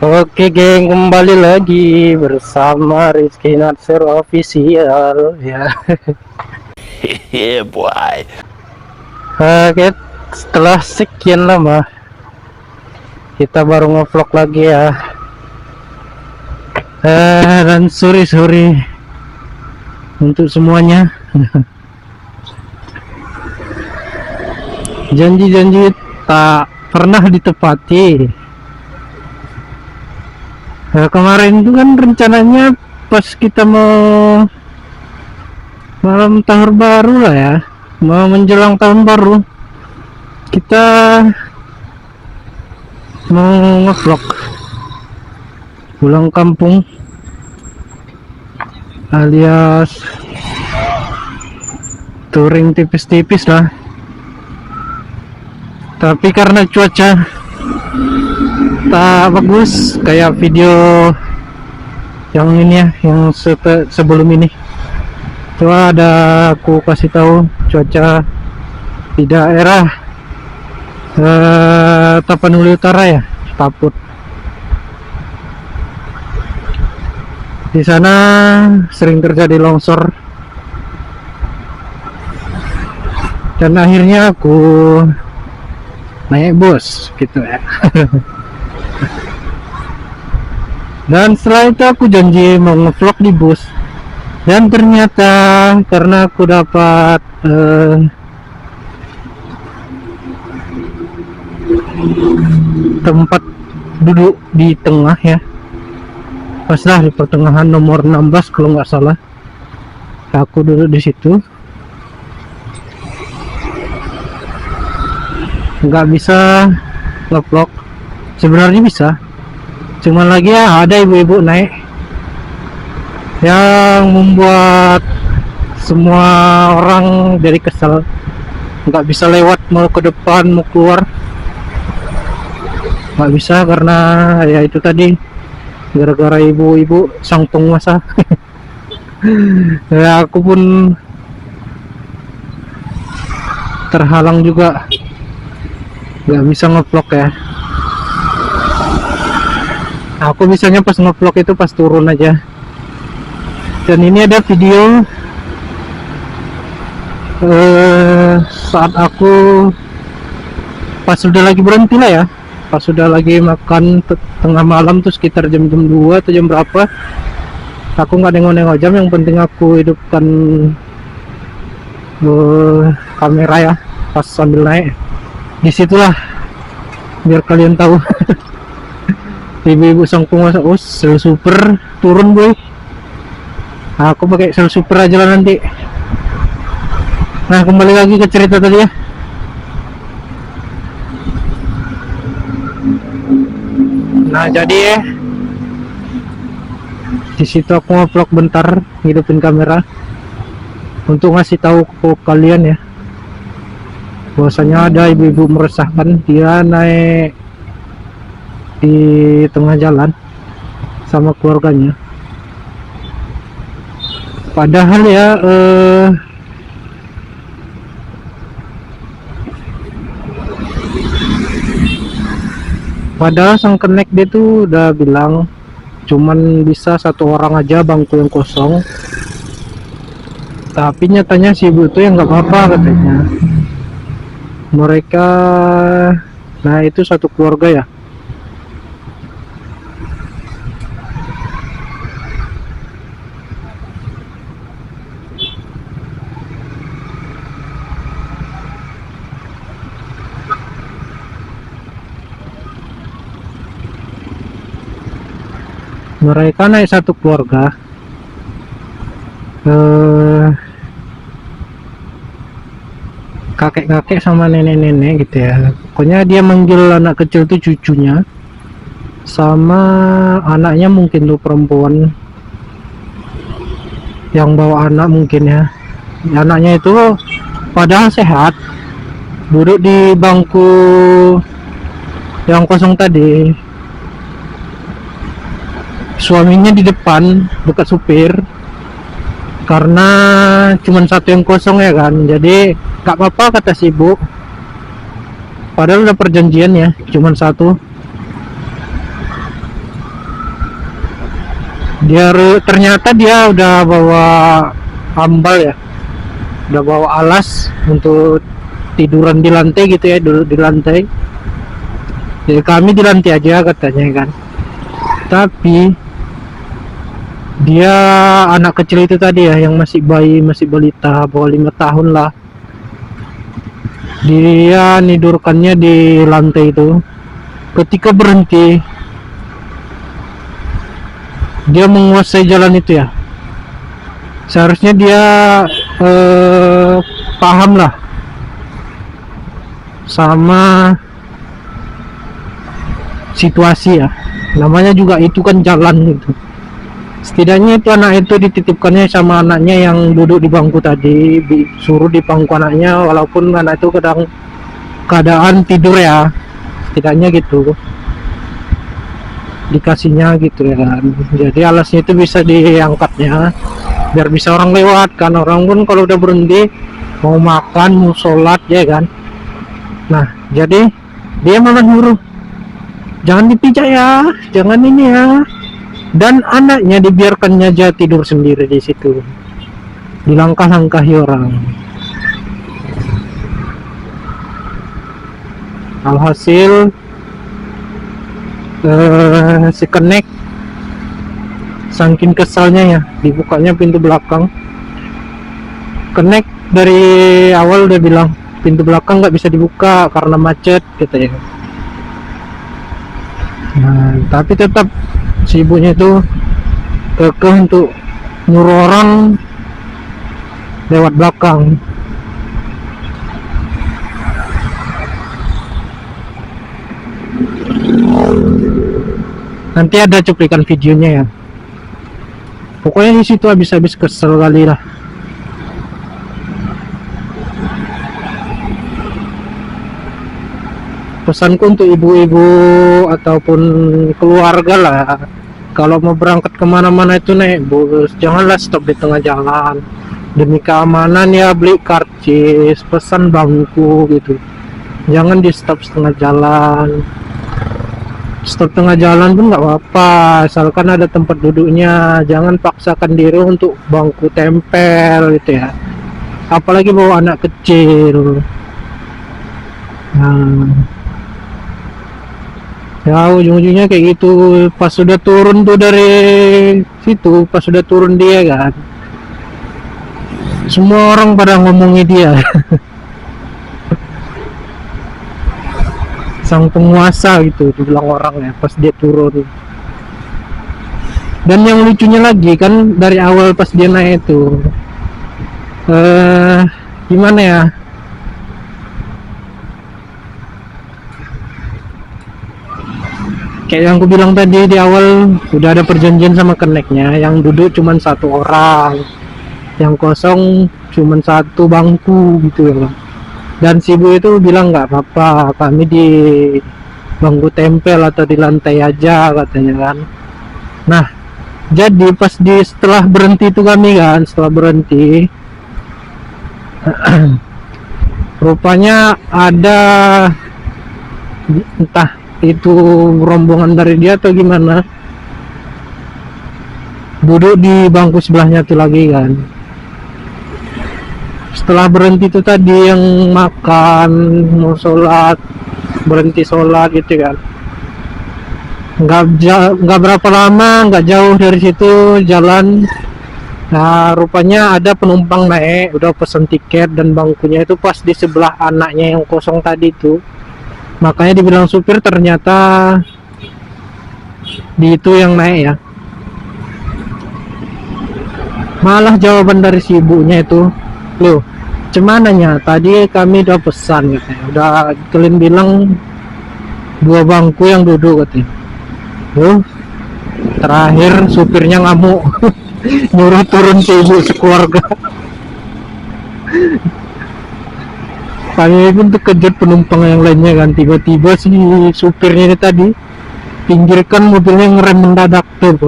Oke geng, kembali lagi bersama Rizky Natsir Official ya. Yeah, boy. Oke, setelah sekian lama kita baru ngevlog lagi ya. Dan sorry untuk semuanya. Janji-janji tak pernah ditepati. Kemarin itu kan rencananya pas kita mau malam tahun baru lah ya, mau menjelang tahun baru, kita mau ngevlog pulang kampung alias touring tipis-tipis lah. Tapi karena cuaca tak bagus kayak video yang ini ya, yang sebelum ini tuh ada aku kasih tahu cuaca di daerah Tapanuli Utara ya, Taput. Di sana sering terjadi longsor dan akhirnya aku naik bus gitu ya. Dan setelah itu aku janji mau ngevlog di bus, dan ternyata karena aku dapat tempat duduk di tengah ya, pas lah di pertengahan nomor 16 kalau nggak salah, aku duduk di situ. Nggak bisa ngevlog, sebenarnya bisa, cuman lagi ya ada ibu-ibu naik yang membuat semua orang jadi kesel, nggak bisa lewat, mau ke depan mau keluar nggak bisa karena ya itu tadi, gara-gara ibu-ibu sangtung masa. Ya aku pun terhalang juga, nggak bisa ngevlog ya. Aku bisanya pas ngevlog itu pas turun aja. Dan ini ada video saat aku pas sudah lagi berhenti lah ya, pas sudah lagi makan tengah malam tuh sekitar jam-jam 2 atau jam berapa. Aku nggak nengok-nengok jam, yang penting aku hidupkan kamera ya pas sambil naik. Disitulah biar kalian tahu. Ibu-ibu sangkung masa sel super turun boy. Aku pakai sel super aja lah nanti. Nah, kembali lagi ke cerita tadi ya. Nah jadi di situ aku ngevlog bentar, hidupin kamera untuk ngasih tahu ke kalian ya, bahwasanya ada ibu-ibu meresahkan, dia naik di tengah jalan sama keluarganya. Padahal ya padahal sang kenek dia tuh udah bilang cuman bisa satu orang aja bangku yang kosong, tapi nyatanya si ibu tuh yang nggak apa-apa katanya. Mereka, nah itu satu keluarga ya. Mereka naik satu keluarga, kakek-kakek sama nenek-nenek gitu ya. Pokoknya dia manggil anak kecil tuh cucunya, sama anaknya mungkin tuh perempuan yang bawa anak mungkin ya. Anaknya itu padahal sehat, duduk di bangku yang kosong tadi, suaminya di depan dekat supir, karena cuma satu yang kosong ya kan, jadi gak apa-apa kata si ibu, padahal udah perjanjian ya cuma satu. Ternyata dia udah bawa ambal ya, udah bawa alas untuk tiduran di lantai gitu ya, dulu di lantai. Jadi kami di lantai aja katanya kan. Tapi dia anak kecil itu tadi ya, yang masih bayi, masih balita, bawah 5 tahun lah, dia nidurkannya di lantai itu. Ketika berhenti, dia menguasai jalan itu ya. Seharusnya dia paham lah sama situasi ya, namanya juga itu kan jalan gitu. Setidaknya itu anak itu dititipkannya sama anaknya yang duduk di bangku tadi, disuruh di bangku anaknya, walaupun anak itu keadaan tidur ya, setidaknya gitu dikasihnya gitu ya kan. Jadi alasnya itu bisa diangkatnya biar bisa orang lewat kan. Orang pun kalau udah berhenti mau makan, mau sholat ya kan. Nah jadi dia malah nyuruh, jangan dipijak ya, jangan ini ya. Dan anaknya dibiarkannya aja tidur sendiri di situ, dilangkah-langkahi orang. Alhasil si kenek saking kesalnya ya, dibukanya pintu belakang. Kenek dari awal udah bilang pintu belakang nggak bisa dibuka karena macet gitu ya. Nah, tapi tetap si ibunya itu kekeh untuk nyuruh orang lewat belakang. Nanti ada cuplikan videonya ya. Pokoknya di situ habis-habis kesel kali lah. Pesanku untuk ibu-ibu ataupun keluarga lah, kalau mau berangkat kemana-mana itu naik bus, janganlah stop di tengah jalan. Demi keamanan ya, beli karcis, pesan bangku gitu. Jangan di stop setengah jalan. Stop tengah jalan pun nggak apa-apa, asalkan ada tempat duduknya. Jangan paksakan diri untuk bangku tempel gitu ya, apalagi bawa anak kecil. Nah ya ujung-ujungnya kayak gitu. Pas sudah turun tuh dari situ, pas sudah turun dia kan, semua orang pada ngomongi dia sang penguasa gitu dibilang orang ya pas dia turun. Dan yang lucunya lagi kan, dari awal pas dia naik itu gimana ya, kayak yang aku bilang tadi di awal, udah ada perjanjian sama keneknya, yang duduk cuman satu orang, yang kosong cuman satu bangku gitu ya. Dan si ibu itu bilang nggak apa-apa, kami di bangku tempel atau di lantai aja katanya kan. Nah jadi pas setelah berhenti itu kami kan, setelah berhenti rupanya ada, entah itu rombongan dari dia atau gimana, duduk di bangku sebelahnya tuh lagi kan. Setelah berhenti itu tadi yang makan, mau sholat, berhenti sholat gitu kan. Nggak berapa lama, nggak jauh dari situ jalan. Nah rupanya ada penumpang naik, udah pesen tiket, dan bangkunya itu pas di sebelah anaknya yang kosong tadi tuh. Makanya dibilang supir, ternyata di itu yang naik ya. Malah jawaban dari si ibunya itu, loh cemananya tadi kami udah pesan katanya, udah kalian bilang 2 bangku yang duduk katanya. Terakhir supirnya ngamuk nyuruh turun si ibu sekeluarga. Kami pun terkejut penumpang yang lainnya kan. Tiba-tiba si supirnya ini tadi pinggirkan mobilnya, ngerem mendadak tuh.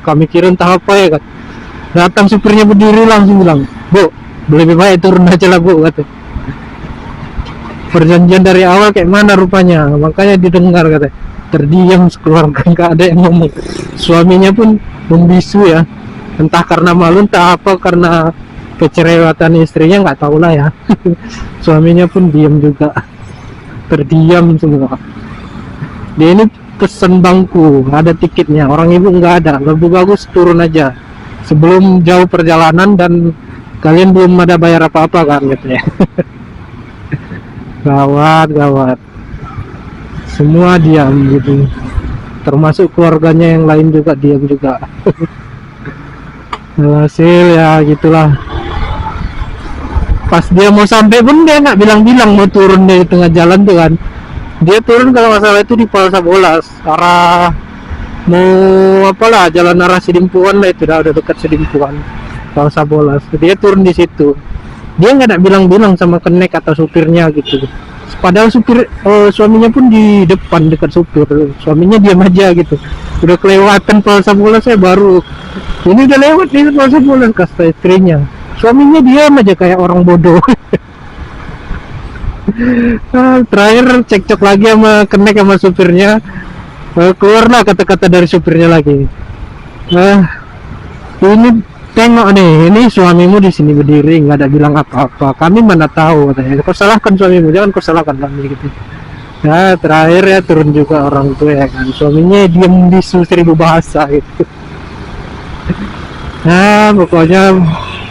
Kami kira entah apa ya kan. Datang supirnya berdiri langsung bilang, "Bu, lebih baik turun aja lah Bu," kata. Perjanjian dari awal kayak mana rupanya, makanya didengar kata. terdiam sekeluarga, nggak ada yang ngomong. Suaminya pun membisu ya, entah karena malu entah apa, karena kecerewatan istrinya nggak tahu lah ya. Suaminya pun diam juga, terdiam semua. Dia ini pesen bangku, ada tiketnya, orang ibu nggak ada. Lebih bagus turun aja sebelum jauh perjalanan dan kalian belum ada bayar apa-apa kan katanya. Gawat, semua diam gitu, termasuk keluarganya yang lain juga diam juga. Hasil ya gitulah. Pas dia mau sampai pun dia nggak bilang-bilang mau turun dari tengah jalan tuh kan. Dia turun kalau masalah itu di Palsa Bolas, arah mau apalah, jalan arah Sidimpuan lah, itu udah dekat Sidimpuan, Palsa Bolas. Dia turun di situ. Dia nggak ada bilang-bilang sama kenek atau supirnya gitu. Padahal suaminya pun di depan dekat supir, suaminya diam aja gitu. Udah kelewatan Palsa Bolas, saya baru ini udah lewat nih Palsa Bolas, kata istrinya. Suaminya diam aja kayak orang bodoh. Terakhir cekcok lagi sama kenek sama supirnya. Keluarlah kata-kata dari supirnya lagi. Ini tengok nih, ini suamimu di sini berdiri nggak ada bilang apa-apa. Kami mana tahu katanya. Kau salahkan suamimu, jangan kau salahkan kami gitu. Ya terakhir ya turun juga orang tua ya kan. Suaminya diam bisu 1000 bahasa gitu. Nah pokoknya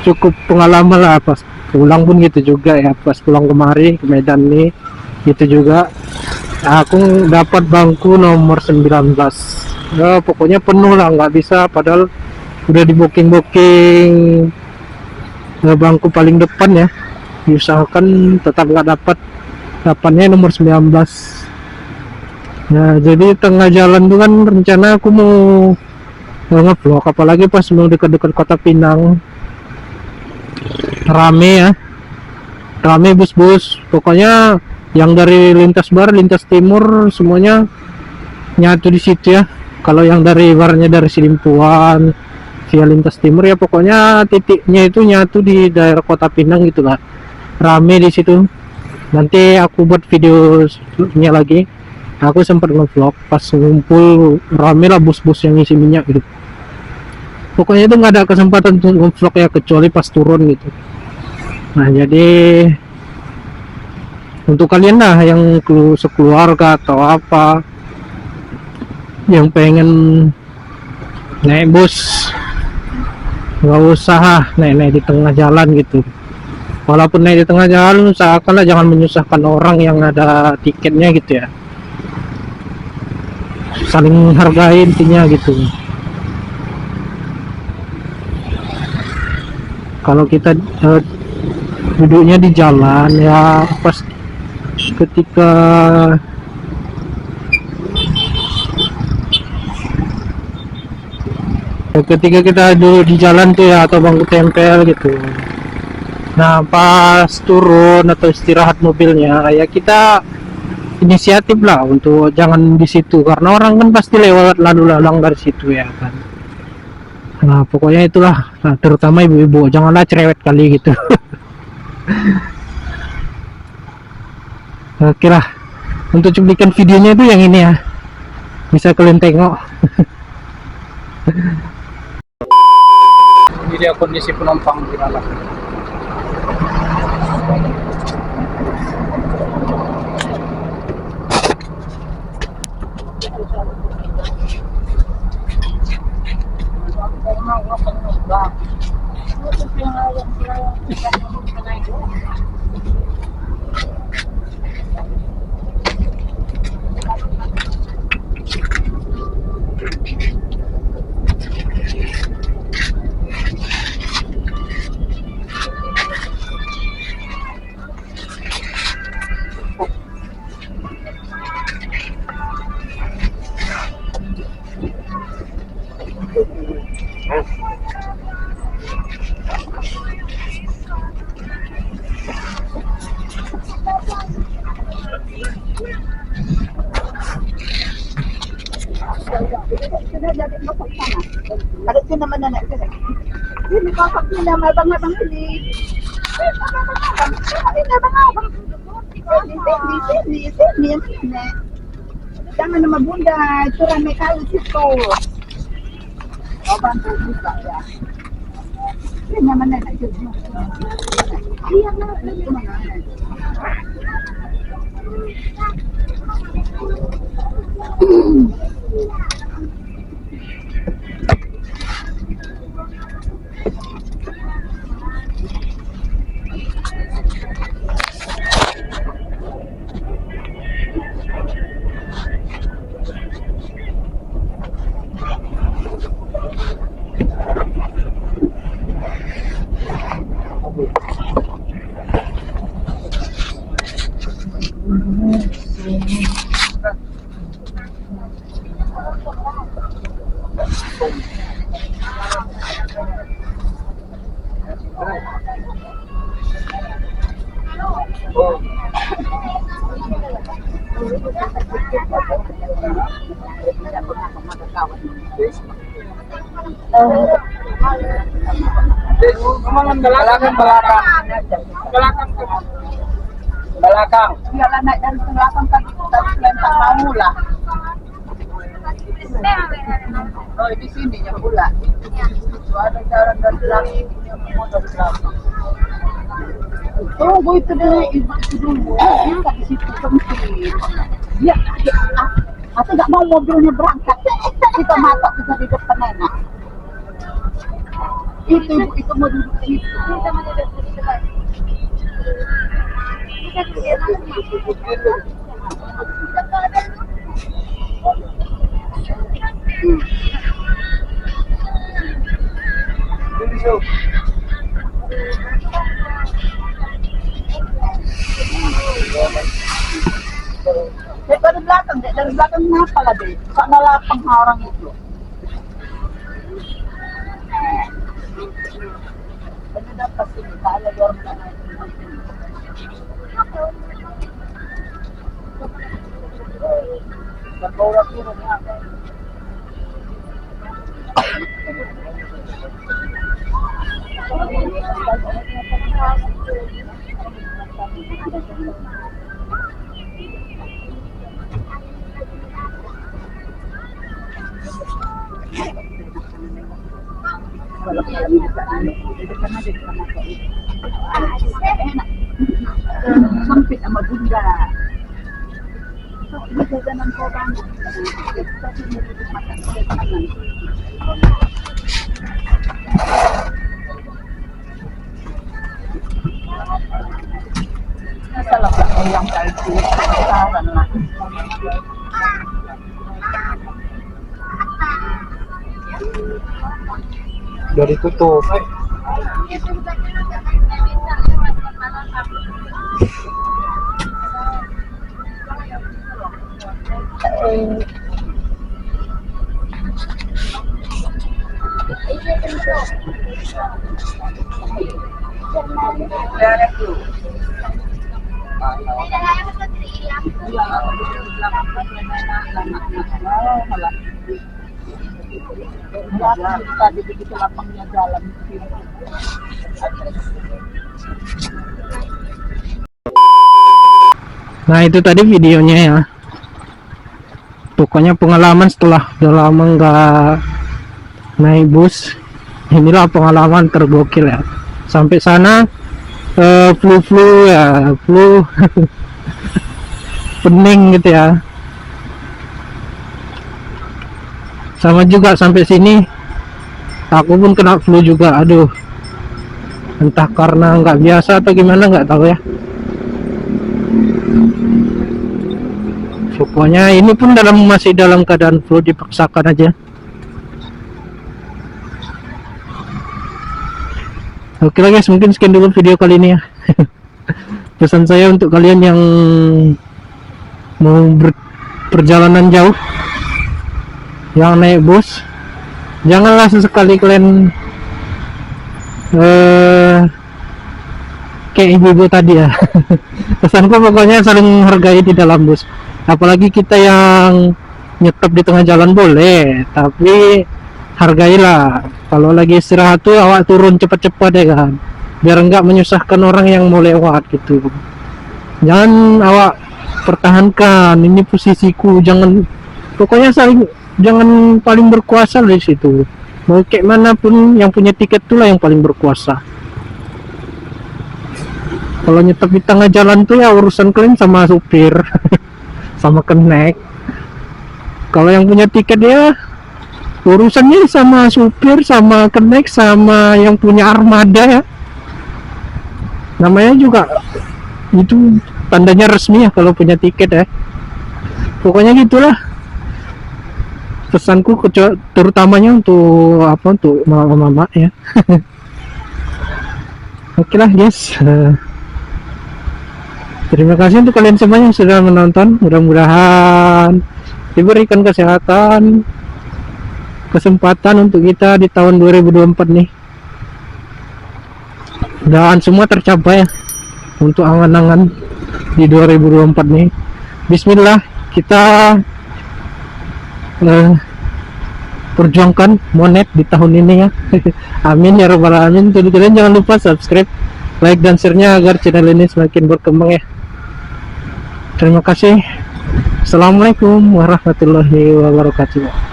cukup pengalaman lah. Pas pulang pun gitu juga ya, pas pulang kemari ke Medan nih gitu juga aku dapat bangku nomor 19 ya, pokoknya penuh lah, nggak bisa, padahal udah di booking bangku paling depan ya, diusahakan tetap nggak dapat. Dapatnya nomor 19. Nah jadi tengah jalan tuh kan rencana aku mau nge-vlog, apalagi pas mau dekat-dekat kota Pinang, rame bus-bus, pokoknya yang dari lintas barat lintas timur semuanya nyatu di situ ya. Kalau yang dari baratnya dari Sidimpuan via lintas timur ya, pokoknya titiknya itu nyatu di daerah kota Pinang gitu lah, rame di situ. Nanti aku buat videonya lagi, aku sempat nge-vlog pas ngumpul rame lah bus-bus yang isi minyak gitu. Pokoknya itu nggak ada kesempatan untuk nge-vlog ya, kecuali pas turun gitu. Nah jadi untuk kalian lah yang sekeluarga atau apa yang pengen naik bus, nggak usah naik di tengah jalan gitu. Walaupun naik di tengah jalan, usahakanlah jangan menyusahkan orang yang ada tiketnya gitu ya, saling hargai intinya gitu. Kalau kita duduknya di jalan ya, pas ketika kita duduk di jalan tuh ya, atau bangku tempel gitu, nah pas turun atau istirahat mobilnya ya, kita inisiatif lah untuk jangan di situ, karena orang kan pasti lewat lalu lalang dari situ ya kan. Nah pokoknya itulah, nah, terutama ibu-ibu janganlah cerewet kali gitu. Oke lah, untuk cuplikan videonya itu yang ini ya, bisa kalian tengok. Ini dia kondisi penumpang di dalam. Ada tu nama nenek tu. Ini kakak ni nama abang-abang ini. Ini abang-abang. Sini. Jangan sama bunda, itu ramai kali situ. Oh bantu juga ya. Ini nyaman nenek juga. Iya lah, itu mana? Belakang. Belakang. Biarlah naik dari belakang kan kita lempar mau lah. Oh di sini ya pula. Itu ada jalan dari belakang yang mau dari belakang. Tunggu itu deh, itu dulu. Dia di situ sempit. Dia atau nggak mau mobilnya berangkat. Kita masak kita di depan enak. Itu ibu itu mau duduk di situ. Kita mau duduk di depan. Dari belakang kenapa lah deh? Karena lapang orang itu. Ini dapat sini, tak ada orang lain. Berbawa kira ni apa? Sempit sama bunda. Bisa jalan kau bangun. Tapi mau duduk makan di kanan. Salah satu yang baik itu saran lah. Udah ditutup. Tadi begitu lapangnya jalan. Nah itu tadi videonya ya. Pokoknya pengalaman setelah udah lama nggak naik bus. Inilah pengalaman tergokil ya. Sampai sana flu ya, flu pening gitu ya. Sama juga sampai sini aku pun kena flu juga. Aduh, entah karena nggak biasa atau gimana nggak tahu ya. Pokoknya ini pun masih dalam keadaan flu, dipaksakan aja. Oke lah guys, mungkin sekian dulu video kali ini ya. Pesan saya untuk kalian yang mau perjalanan jauh, yang naik bus, janganlah sesekali kalian kayak ibu-ibu tadi ya. Pesanku pokoknya saling menghargai di dalam bus. Apalagi kita yang nyetop di tengah jalan boleh, tapi hargailah. Kalau lagi istirahat tuh awak turun cepat-cepat ya kan, biar enggak menyusahkan orang yang mau lewat gitu. Jangan awak pertahankan ini posisiku, jangan pokoknya jangan paling berkuasa di situ. Mau kayak manapun yang punya tiket itulah yang paling berkuasa. Kalau nyetep di tengah jalan tuh ya urusan kalian sama supir sama kenek. Kalau yang punya tiket ya urusannya sama supir, sama kenek, sama yang punya armada ya. Namanya juga itu tandanya resmi ya kalau punya tiket ya. Pokoknya gitulah pesanku, terutamanya untuk untuk mama-mama ya. Oke lah guys, terima kasih untuk kalian semua yang sudah menonton. Mudah-mudahan diberikan kesehatan, kesempatan untuk kita di tahun 2024 nih, dan semua tercapai ya untuk angan-angan di 2024 nih. Bismillah, kita perjuangkan monet di tahun ini ya. Amin ya rabbal alamin. Jadi kalian jangan lupa subscribe, like dan share-nya agar channel ini semakin berkembang ya. Terima kasih. Assalamualaikum warahmatullahi wabarakatuh.